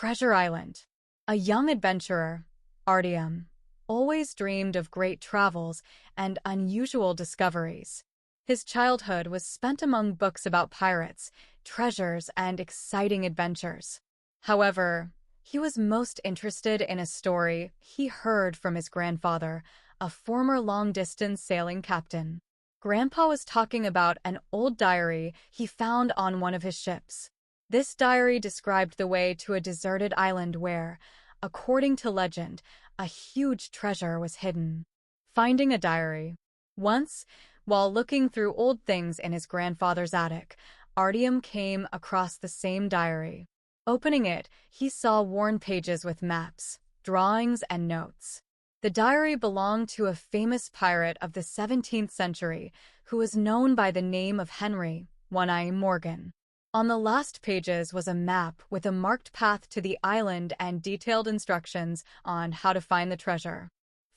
Treasure Island. A young adventurer, Artem, always dreamed of great travels and unusual discoveries. His childhood was spent among books about pirates, treasures, and exciting adventures. However, he was most interested in a story he heard from his grandfather, a former long-distance sailing captain. Grandpa was talking about an old diary he found on one of his ships. This diary described the way to a deserted island where, according to legend, a huge treasure was hidden. Finding a diary. Once, while looking through old things in his grandfather's attic, Artyom came across the same diary. Opening it, he saw worn pages with maps, drawings, and notes. The diary belonged to a famous pirate of the 17th century who was known by the name of Henry One-Eye Morgan. On the last pages was a map with a marked path to the island and detailed instructions on how to find the treasure.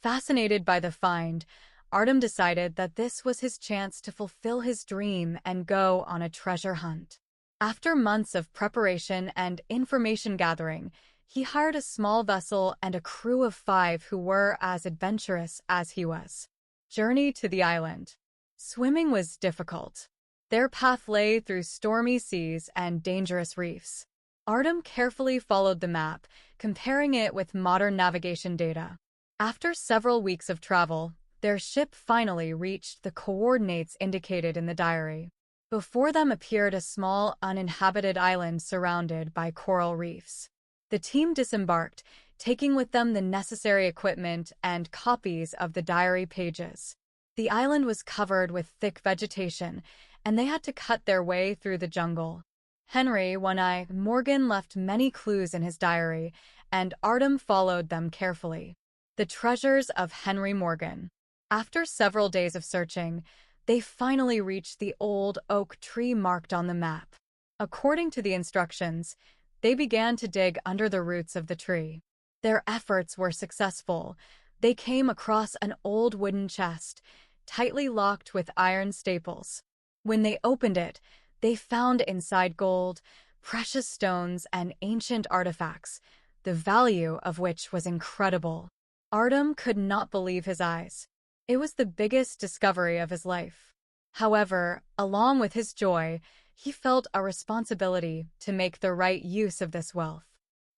Fascinated by the find, Artem decided that this was his chance to fulfill his dream and go on a treasure hunt. After months of preparation and information gathering, he hired a small vessel and a crew of 5 who were as adventurous as he was. Journey to the island. Swimming was difficult. Their path lay through stormy seas and dangerous reefs. Artem carefully followed the map, comparing it with modern navigation data. After several weeks of travel, their ship finally reached the coordinates indicated in the diary. Before them appeared a small, uninhabited island surrounded by coral reefs. The team disembarked, taking with them the necessary equipment and copies of the diary pages. The island was covered with thick vegetation, and they had to cut their way through the jungle. Henry One-Eye Morgan left many clues in his diary, and Artem followed them carefully. The treasures of Henry Morgan. After several days of searching, they finally reached the old oak tree marked on the map. According to the instructions, they began to dig under the roots of the tree. Their efforts were successful. They came across an old wooden chest, tightly locked with iron staples. When they opened it, they found inside gold, precious stones, and ancient artifacts, the value of which was incredible. Artem could not believe his eyes. It was the biggest discovery of his life. However, along with his joy, he felt a responsibility to make the right use of this wealth.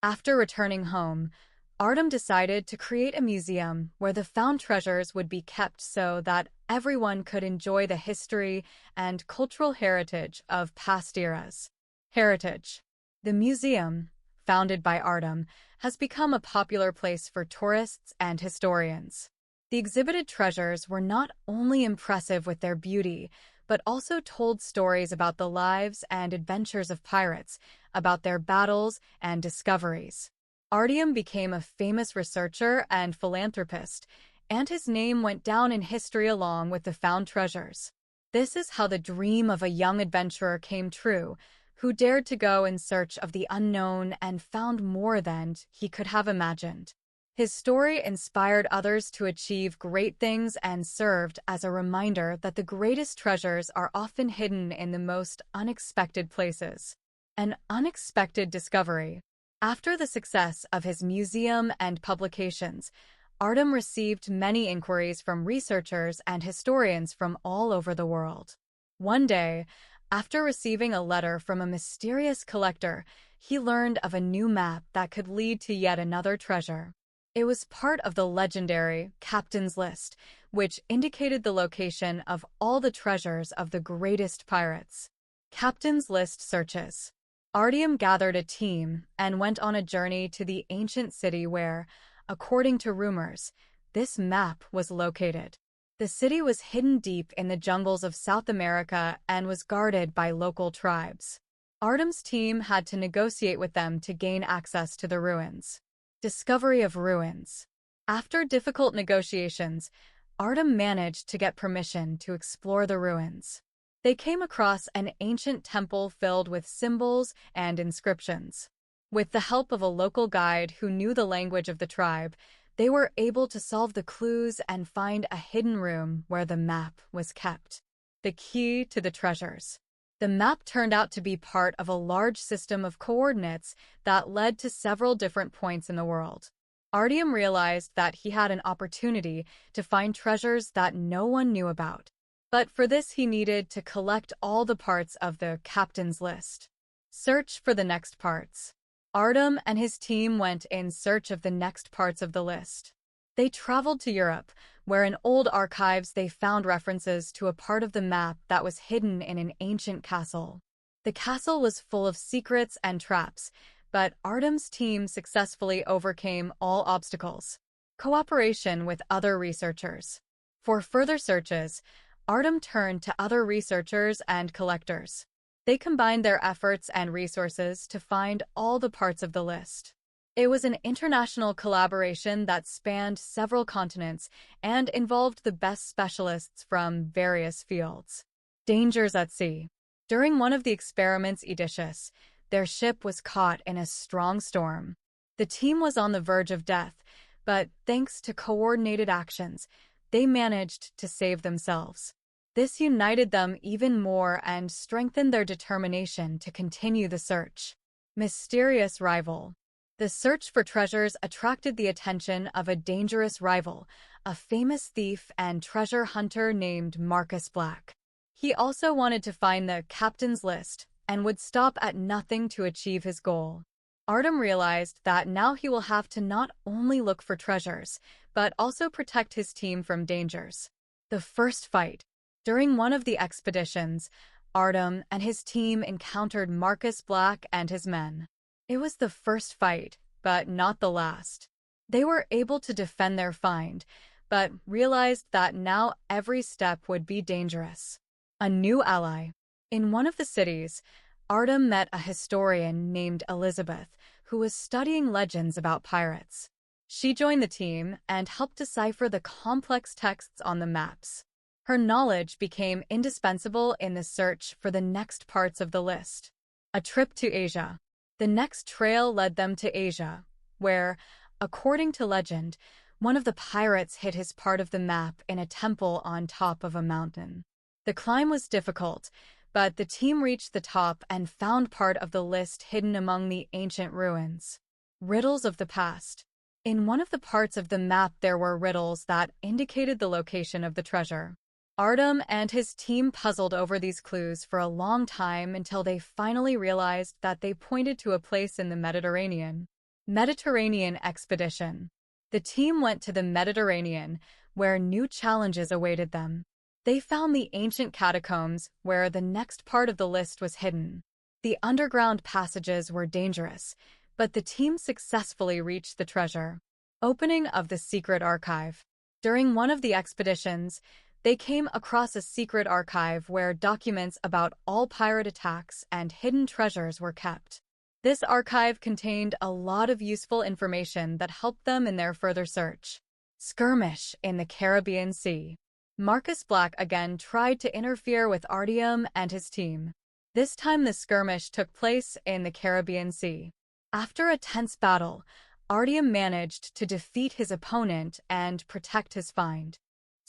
After returning home, Artem decided to create a museum where the found treasures would be kept so that everyone could enjoy the history and cultural heritage of past eras. Heritage. The museum, founded by Artem, has become a popular place for tourists and historians. The exhibited treasures were not only impressive with their beauty, but also told stories about the lives and adventures of pirates, about their battles and discoveries. Artyom became a famous researcher and philanthropist, and his name went down in history along with the found treasures. This is how the dream of a young adventurer came true, who dared to go in search of the unknown and found more than he could have imagined. His story inspired others to achieve great things and served as a reminder that the greatest treasures are often hidden in the most unexpected places. An unexpected discovery. After the success of his museum and publications, Artem received many inquiries from researchers and historians from all over the world. One day, after receiving a letter from a mysterious collector, he learned of a new map that could lead to yet another treasure. It was part of the legendary Captain's List, which indicated the location of all the treasures of the greatest pirates. Captain's List searches. Artyom gathered a team and went on a journey to the ancient city where, according to rumors, this map was located. The city was hidden deep in the jungles of South America and was guarded by local tribes. Artem's team had to negotiate with them to gain access to the ruins. Discovery of ruins. After difficult negotiations, Artem managed to get permission to explore the ruins. They came across an ancient temple filled with symbols and inscriptions. With the help of a local guide who knew the language of the tribe, they were able to solve the clues and find a hidden room where the map was kept. The key to the treasures. The map turned out to be part of a large system of coordinates that led to several different points in the world. Artyom realized that he had an opportunity to find treasures that no one knew about. But for this, he needed to collect all the parts of the captain's list. Search for the next parts. Artem and his team went in search of the next parts of the list. They traveled to Europe, where in old archives they found references to a part of the map that was hidden in an ancient castle. The castle was full of secrets and traps, but Artem's team successfully overcame all obstacles. Cooperation with other researchers. For further searches, Artem turned to other researchers and collectors. They combined their efforts and resources to find all the parts of the list. It was an international collaboration that spanned several continents and involved the best specialists from various fields. Dangers at sea. During one of the experiments Odysseus, their ship was caught in a strong storm. The team was on the verge of death, but thanks to coordinated actions, they managed to save themselves. This united them even more and strengthened their determination to continue the search. Mysterious rival. The search for treasures attracted the attention of a dangerous rival, a famous thief and treasure hunter named Marcus Black. He also wanted to find the captain's list and would stop at nothing to achieve his goal. Artem realized that now he will have to not only look for treasures, but also protect his team from dangers. The first fight. During one of the expeditions, Artem and his team encountered Marcus Black and his men. It was the first fight, but not the last. They were able to defend their find, but realized that now every step would be dangerous. A new ally. In one of the cities, Artem met a historian named Elizabeth, who was studying legends about pirates. She joined the team and helped decipher the complex texts on the maps. Her knowledge became indispensable in the search for the next parts of the list. A trip to Asia. The next trail led them to Asia, where, according to legend, one of the pirates hid his part of the map in a temple on top of a mountain. The climb was difficult, but the team reached the top and found part of the list hidden among the ancient ruins. Riddles of the past. In one of the parts of the map there were riddles that indicated the location of the treasure. Artem and his team puzzled over these clues for a long time until they finally realized that they pointed to a place in the Mediterranean. Mediterranean expedition. The team went to the Mediterranean, where new challenges awaited them. They found the ancient catacombs, where the next part of the list was hidden. The underground passages were dangerous, but the team successfully reached the treasure. Opening of the secret archive. During one of the expeditions, they came across a secret archive where documents about all pirate attacks and hidden treasures were kept. This archive contained a lot of useful information that helped them in their further search. Skirmish in the Caribbean Sea. Marcus Black again tried to interfere with Artyom and his team. This time the skirmish took place in the Caribbean Sea. After a tense battle, Artyom managed to defeat his opponent and protect his find.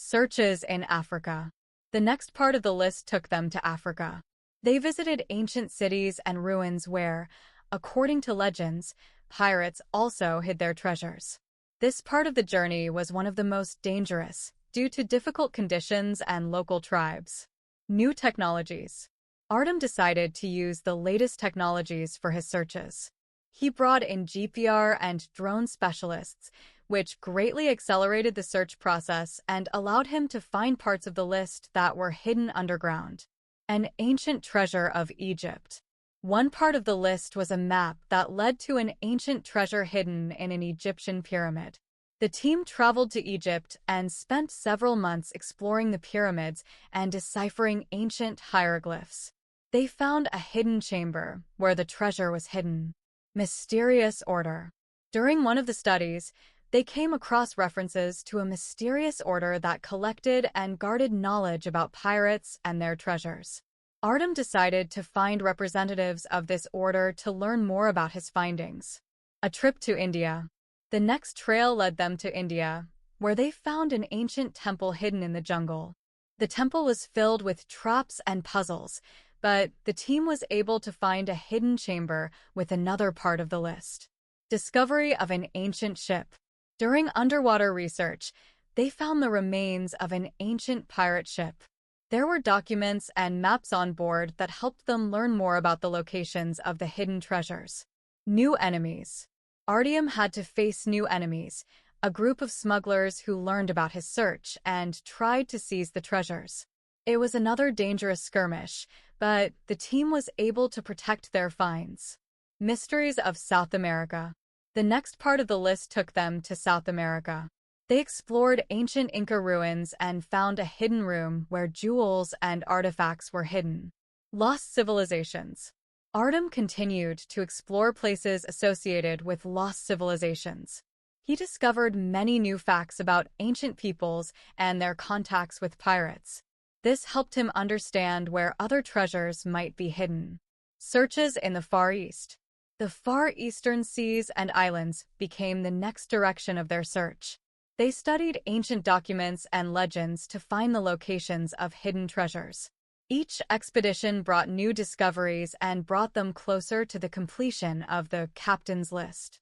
Searches in Africa. The next part of the list took them to Africa. They visited ancient cities and ruins where, according to legends, pirates also hid their treasures. This part of the journey was one of the most dangerous, due to difficult conditions and local tribes. New technologies. Artem decided to use the latest technologies for his searches. He brought in GPR and drone specialists, which greatly accelerated the search process and allowed him to find parts of the list that were hidden underground. An ancient treasure of Egypt. One part of the list was a map that led to an ancient treasure hidden in an Egyptian pyramid. The team traveled to Egypt and spent several months exploring the pyramids and deciphering ancient hieroglyphs. They found a hidden chamber where the treasure was hidden. Mysterious order. During one of the studies, they came across references to a mysterious order that collected and guarded knowledge about pirates and their treasures. Artem decided to find representatives of this order to learn more about his findings. A trip to India. The next trail led them to India, where they found an ancient temple hidden in the jungle. The temple was filled with traps and puzzles, but the team was able to find a hidden chamber with another part of the list. Discovery of an ancient ship. During underwater research, they found the remains of an ancient pirate ship. There were documents and maps on board that helped them learn more about the locations of the hidden treasures. New enemies. Artem had to face new enemies, a group of smugglers who learned about his search and tried to seize the treasures. It was another dangerous skirmish, but the team was able to protect their finds. Mysteries of South America. The next part of the list took them to South America. They explored ancient Inca ruins and found a hidden room where jewels and artifacts were hidden. Lost civilizations. Artem continued to explore places associated with lost civilizations. He discovered many new facts about ancient peoples and their contacts with pirates. This helped him understand where other treasures might be hidden. Searches in the Far East. The Far Eastern seas and islands became the next direction of their search. They studied ancient documents and legends to find the locations of hidden treasures. Each expedition brought new discoveries and brought them closer to the completion of the captain's list.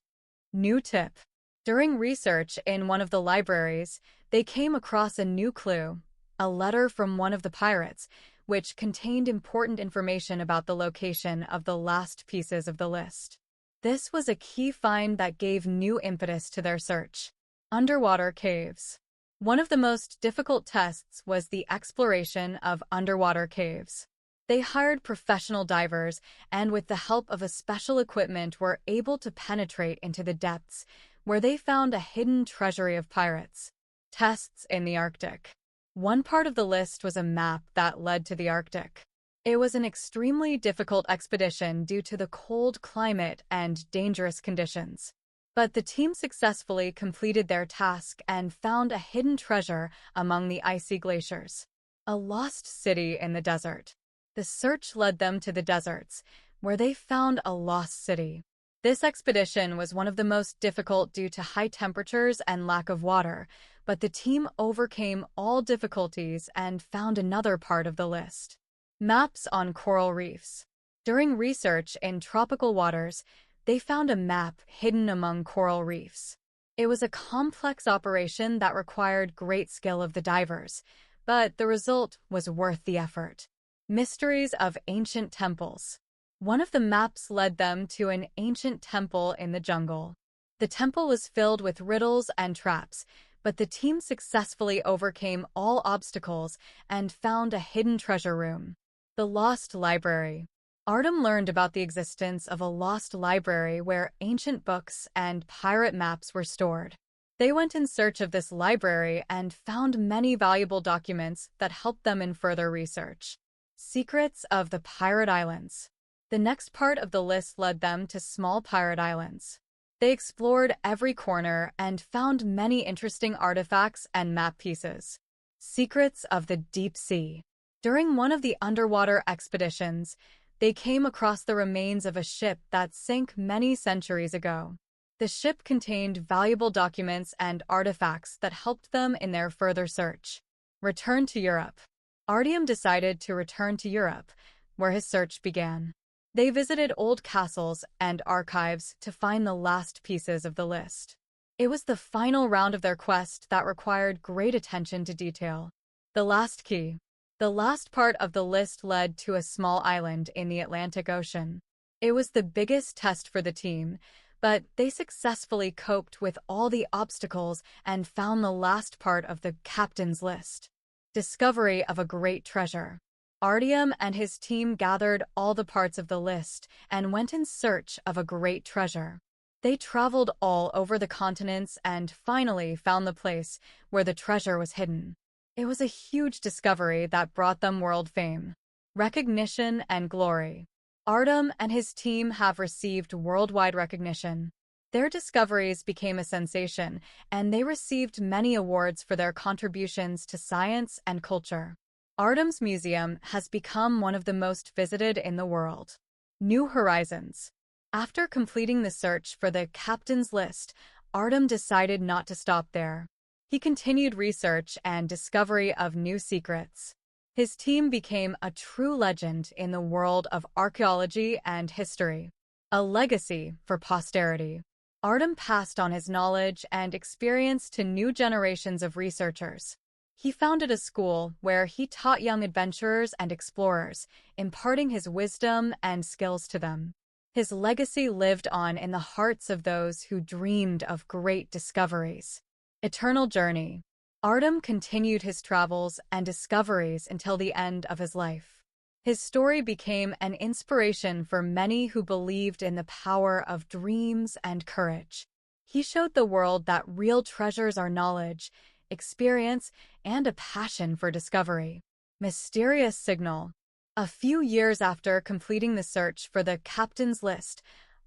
New tip. During research in one of the libraries, they came across a new clue, a letter from one of the pirates, which contained important information about the location of the last pieces of the list. This was a key find that gave new impetus to their search. Underwater caves. One of the most difficult tests was the exploration of underwater caves. They hired professional divers and with the help of a special equipment were able to penetrate into the depths, where they found a hidden treasury of pirates. Tests in the Arctic. One part of the list was a map that led to the Arctic. It was an extremely difficult expedition due to the cold climate and dangerous conditions. But the team successfully completed their task and found a hidden treasure among the icy glaciers. A lost city in the desert. The search led them to the deserts, where they found a lost city. This expedition was one of the most difficult due to high temperatures and lack of water, but the team overcame all difficulties and found another part of the list. Maps on coral reefs. During research in tropical waters, they found a map hidden among coral reefs. It was a complex operation that required great skill of the divers, but the result was worth the effort. Mysteries of ancient temples. One of the maps led them to an ancient temple in the jungle. The temple was filled with riddles and traps, but the team successfully overcame all obstacles and found a hidden treasure room. The Lost Library. Artem learned about the existence of a lost library where ancient books and pirate maps were stored. They went in search of this library and found many valuable documents that helped them in further research. Secrets of the Pirate Islands. The next part of the list led them to small pirate islands. They explored every corner and found many interesting artifacts and map pieces. Secrets of the Deep Sea. During one of the underwater expeditions, they came across the remains of a ship that sank many centuries ago. The ship contained valuable documents and artifacts that helped them in their further search. Return to Europe. Artem decided to return to Europe, where his search began. They visited old castles and archives to find the last pieces of the list. It was the final round of their quest that required great attention to detail. The last key. The last part of the list led to a small island in the Atlantic Ocean. It was the biggest test for the team, but they successfully coped with all the obstacles and found the last part of the captain's list. Discovery of a great treasure. Artem and his team gathered all the parts of the list and went in search of a great treasure. They traveled all over the continents and finally found the place where the treasure was hidden. It was a huge discovery that brought them world fame, recognition, and glory. Artem and his team have received worldwide recognition. Their discoveries became a sensation, and they received many awards for their contributions to science and culture. Artem's museum has become one of the most visited in the world. New horizons. After completing the search for the captain's list, Artem decided not to stop there. He continued research and discovery of new secrets. His team became a true legend in the world of archaeology and history, a legacy for posterity. Artem passed on his knowledge and experience to new generations of researchers. He founded a school where he taught young adventurers and explorers, imparting his wisdom and skills to them. His legacy lived on in the hearts of those who dreamed of great discoveries. Eternal journey. Artem continued his travels and discoveries until the end of his life. His story became an inspiration for many who believed in the power of dreams and courage. He showed the world that real treasures are knowledge, experience, and a passion for discovery. Mysterious signal. A few years after completing the search for the captain's list,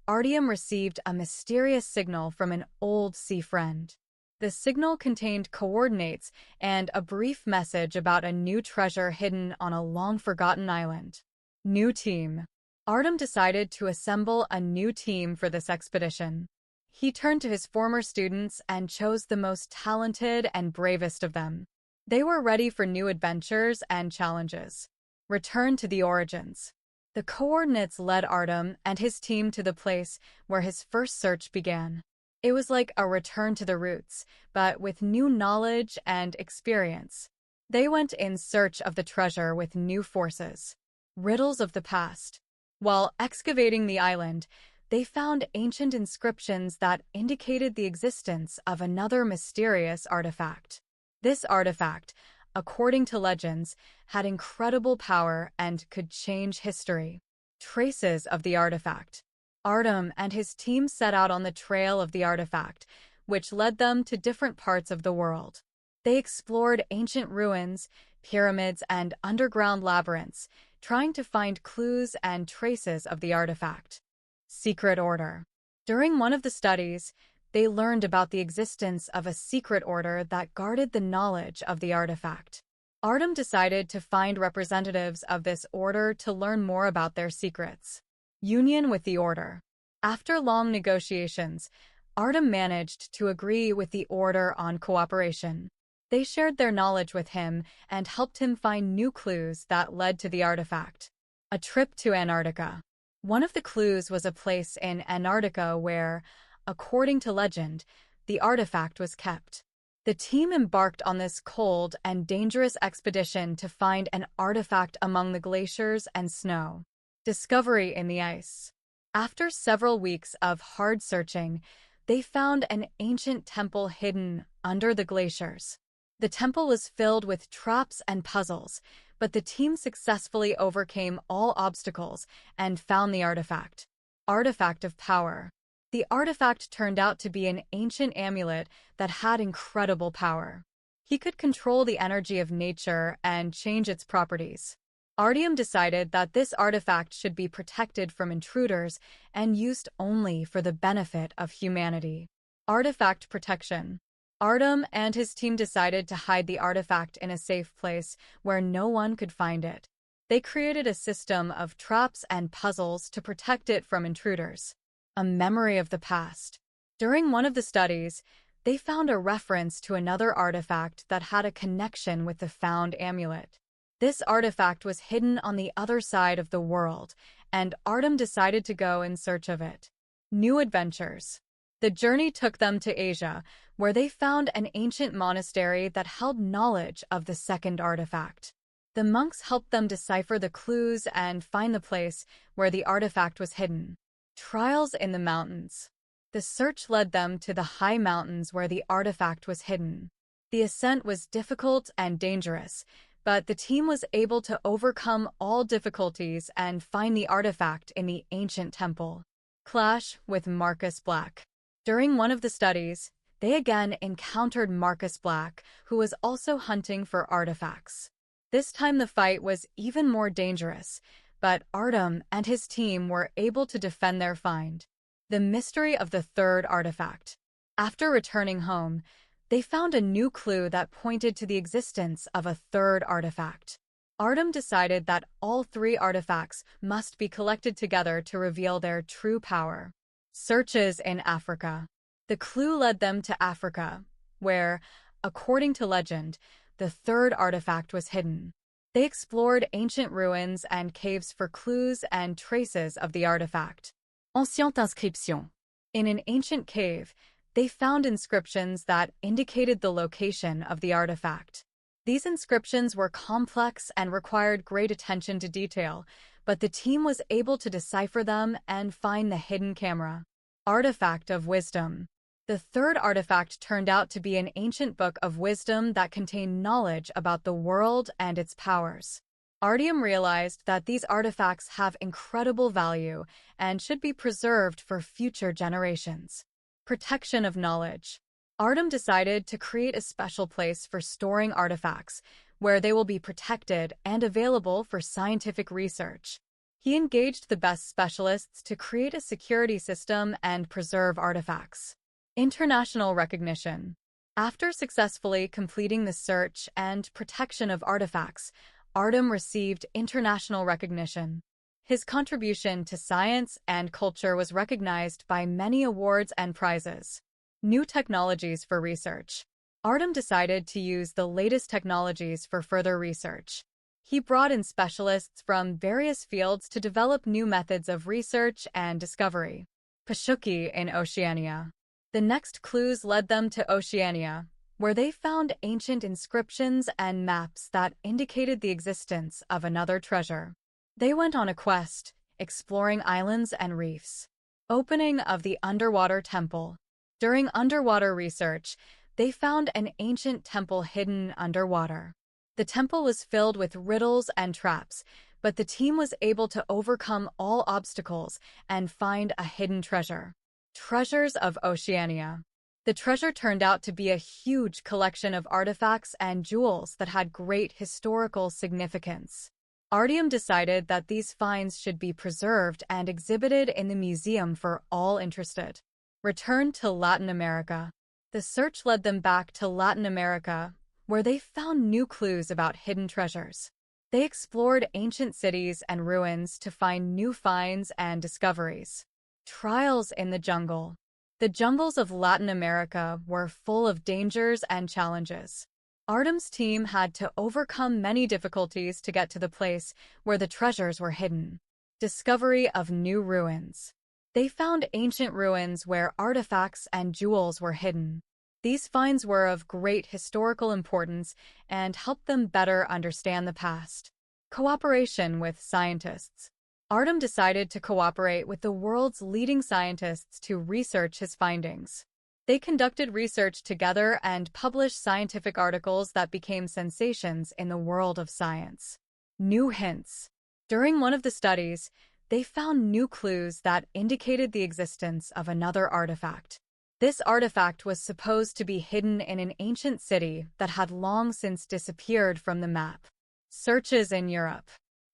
Artem received a mysterious signal from an old sea friend. The signal contained coordinates and a brief message about a new treasure hidden on a long-forgotten island. New team. Artem decided to assemble a new team for this expedition. He turned to his former students and chose the most talented and bravest of them. They were ready for new adventures and challenges. Return to the origins. The coordinates led Artem and his team to the place where his first search began. It was like a return to the roots, but with new knowledge and experience. They went in search of the treasure with new forces. Riddles of the past. While excavating the island, they found ancient inscriptions that indicated the existence of another mysterious artifact. This artifact, according to legends, had incredible power and could change history. Traces of the artifact. Artem and his team set out on the trail of the artifact, which led them to different parts of the world. They explored ancient ruins, pyramids, and underground labyrinths, trying to find clues and traces of the artifact. Secret order. During one of the studies, they learned about the existence of a secret order that guarded the knowledge of the artifact. Artem decided to find representatives of this order to learn more about their secrets. Union with the order. After long negotiations, Artem managed to agree with the order on cooperation. They shared their knowledge with him and helped him find new clues that led to the artifact. A trip to Antarctica. One of the clues was a place in Antarctica where, according to legend, the artifact was kept. The team embarked on this cold and dangerous expedition to find an artifact among the glaciers and snow. Discovery in the ice. After several weeks of hard searching, they found an ancient temple hidden under the glaciers. The temple was filled with traps and puzzles, but the team successfully overcame all obstacles and found the artifact. Artifact of power. The artifact turned out to be an ancient amulet that had incredible power. He could control the energy of nature and change its properties. Artem decided that this artifact should be protected from intruders and used only for the benefit of humanity. Artifact protection. Artem and his team decided to hide the artifact in a safe place where no one could find it. They created a system of traps and puzzles to protect it from intruders. A memory of the past. During one of the studies, they found a reference to another artifact that had a connection with the found amulet. This artifact was hidden on the other side of the world, and Artem decided to go in search of it. New adventures. The journey took them to Asia, where they found an ancient monastery that held knowledge of the second artifact. The monks helped them decipher the clues and find the place where the artifact was hidden. Trials in the mountains. The search led them to the high mountains where the artifact was hidden. The ascent was difficult and dangerous, but the team was able to overcome all difficulties and find the artifact in the ancient temple. Clash with Marcus Black. During one of the studies, they again encountered Marcus Black, who was also hunting for artifacts. This time the fight was even more dangerous, but Artem and his team were able to defend their find. The mystery of the third artifact. After returning home, they found a new clue that pointed to the existence of a third artifact. Artem decided that all three artifacts must be collected together to reveal their true power. Searches in Africa. The clue led them to Africa, where, according to legend, the third artifact was hidden. They explored ancient ruins and caves for clues and traces of the artifact. Ancienne inscription. In an ancient cave, they found inscriptions that indicated the location of the artifact. These inscriptions were complex and required great attention to detail, but the team was able to decipher them and find the hidden camera. Artifact of Wisdom. The third artifact turned out to be an ancient book of wisdom that contained knowledge about the world and its powers. Artem realized that these artifacts have incredible value and should be preserved for future generations. Protection of knowledge. Artem decided to create a special place for storing artifacts, where they will be protected and available for scientific research. He engaged the best specialists to create a security system and preserve artifacts. International recognition. After successfully completing the search and protection of artifacts, Artem received international recognition. His contribution to science and culture was recognized by many awards and prizes. New technologies for research. Artem decided to use the latest technologies for further research. He brought in specialists from various fields to develop new methods of research and discovery. Pashuki in Oceania. The next clues led them to Oceania, where they found ancient inscriptions and maps that indicated the existence of another treasure. They went on a quest, exploring islands and reefs. Opening of the underwater temple. During underwater research, they found an ancient temple hidden underwater. The temple was filled with riddles and traps, but the team was able to overcome all obstacles and find a hidden treasure. Treasures of Oceania. The treasure turned out to be a huge collection of artifacts and jewels that had great historical significance. Artem decided that these finds should be preserved and exhibited in the museum for all interested. Return to Latin America. The search led them back to Latin America, where they found new clues about hidden treasures. They explored ancient cities and ruins to find new finds and discoveries. Trials in the jungle. The jungles of Latin America were full of dangers and challenges. Artem's team had to overcome many difficulties to get to the place where the treasures were hidden. Discovery of new ruins. They found ancient ruins where artifacts and jewels were hidden. These finds were of great historical importance and helped them better understand the past. Cooperation with scientists. Artem decided to cooperate with the world's leading scientists to research his findings. They conducted research together and published scientific articles that became sensations in the world of science. New hints. During one of the studies, they found new clues that indicated the existence of another artifact. This artifact was supposed to be hidden in an ancient city that had long since disappeared from the map. Searches in Europe.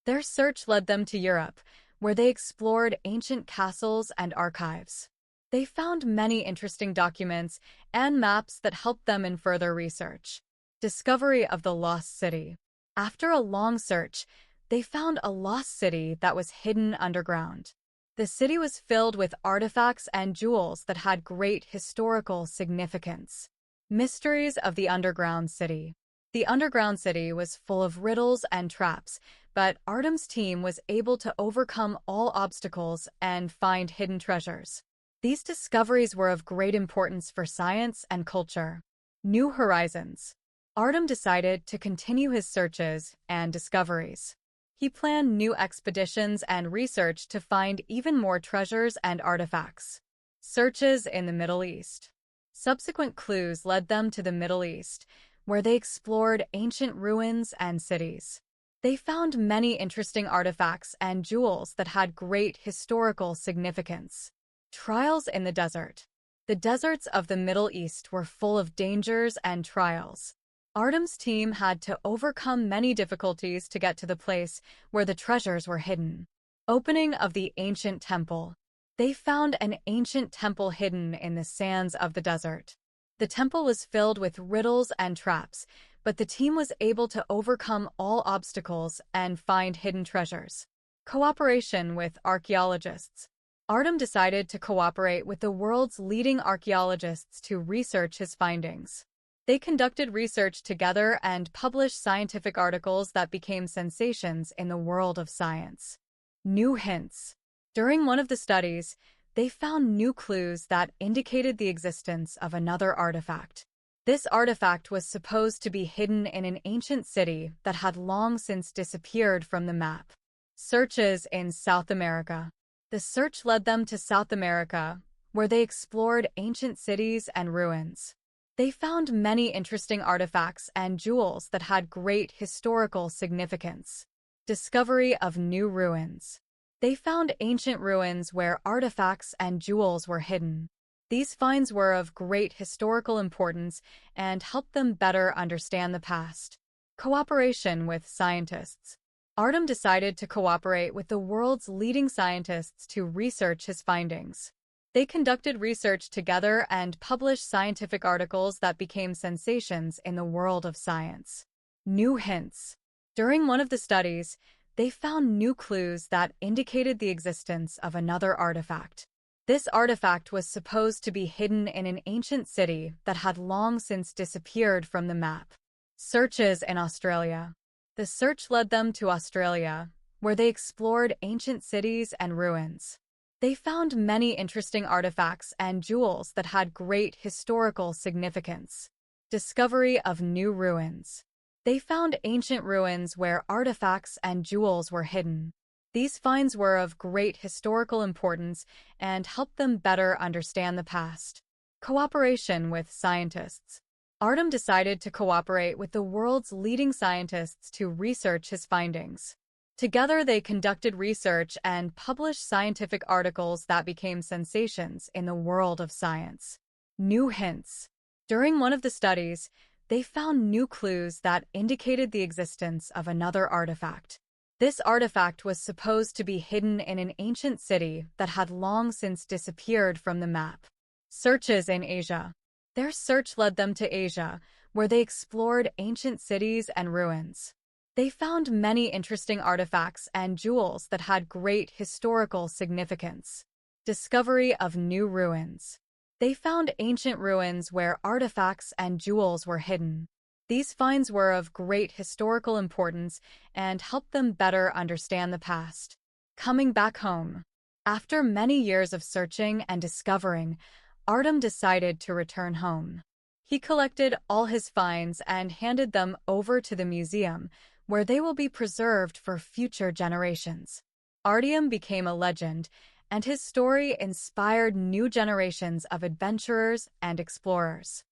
Their search led them to Europe, where they explored ancient castles and archives. They found many interesting documents and maps that helped them in further research. Discovery of the lost city. After a long search, they found a lost city that was hidden underground. The city was filled with artifacts and jewels that had great historical significance. Mysteries of the underground city. The underground city was full of riddles and traps, but Artem's team was able to overcome all obstacles and find hidden treasures. These discoveries were of great importance for science and culture. New horizons. Artem decided to continue his searches and discoveries. He planned new expeditions and research to find even more treasures and artifacts. Searches in the Middle East. Subsequent clues led them to the Middle East, where they explored ancient ruins and cities. They found many interesting artifacts and jewels that had great historical significance. Trials in the desert. The deserts of the Middle East were full of dangers and trials. Artem's team had to overcome many difficulties to get to the place where the treasures were hidden. Opening of the ancient temple. They found an ancient temple hidden in the sands of the desert. The temple was filled with riddles and traps, but the team was able to overcome all obstacles and find hidden treasures. Cooperation with archaeologists. Artem decided to cooperate with the world's leading archaeologists to research his findings. They conducted research together and published scientific articles that became sensations in the world of science. New hints. During one of the studies, they found new clues that indicated the existence of another artifact. This artifact was supposed to be hidden in an ancient city that had long since disappeared from the map. Searches in South America. The search led them to South America, where they explored ancient cities and ruins. They found many interesting artifacts and jewels that had great historical significance. Discovery of new ruins. They found ancient ruins where artifacts and jewels were hidden. These finds were of great historical importance and helped them better understand the past. Cooperation with scientists. Artem decided to cooperate with the world's leading scientists to research his findings. They conducted research together and published scientific articles that became sensations in the world of science. New hints. During one of the studies, they found new clues that indicated the existence of another artifact. This artifact was supposed to be hidden in an ancient city that had long since disappeared from the map. Searches in Australia. The search led them to Australia, where they explored ancient cities and ruins. They found many interesting artifacts and jewels that had great historical significance. Discovery of new ruins. They found ancient ruins where artifacts and jewels were hidden. These finds were of great historical importance and helped them better understand the past. Cooperation with scientists. Artem decided to cooperate with the world's leading scientists to research his findings. Together, they conducted research and published scientific articles that became sensations in the world of science. New hints. During one of the studies, they found new clues that indicated the existence of another artifact. This artifact was supposed to be hidden in an ancient city that had long since disappeared from the map. Searches in Asia. Their search led them to Asia, where they explored ancient cities and ruins. They found many interesting artifacts and jewels that had great historical significance. Discovery of new ruins. They found ancient ruins where artifacts and jewels were hidden. These finds were of great historical importance and helped them better understand the past. Coming back home. After many years of searching and discovering, Artem decided to return home. He collected all his finds and handed them over to the museum, where they will be preserved for future generations. Artem became a legend, and his story inspired new generations of adventurers and explorers.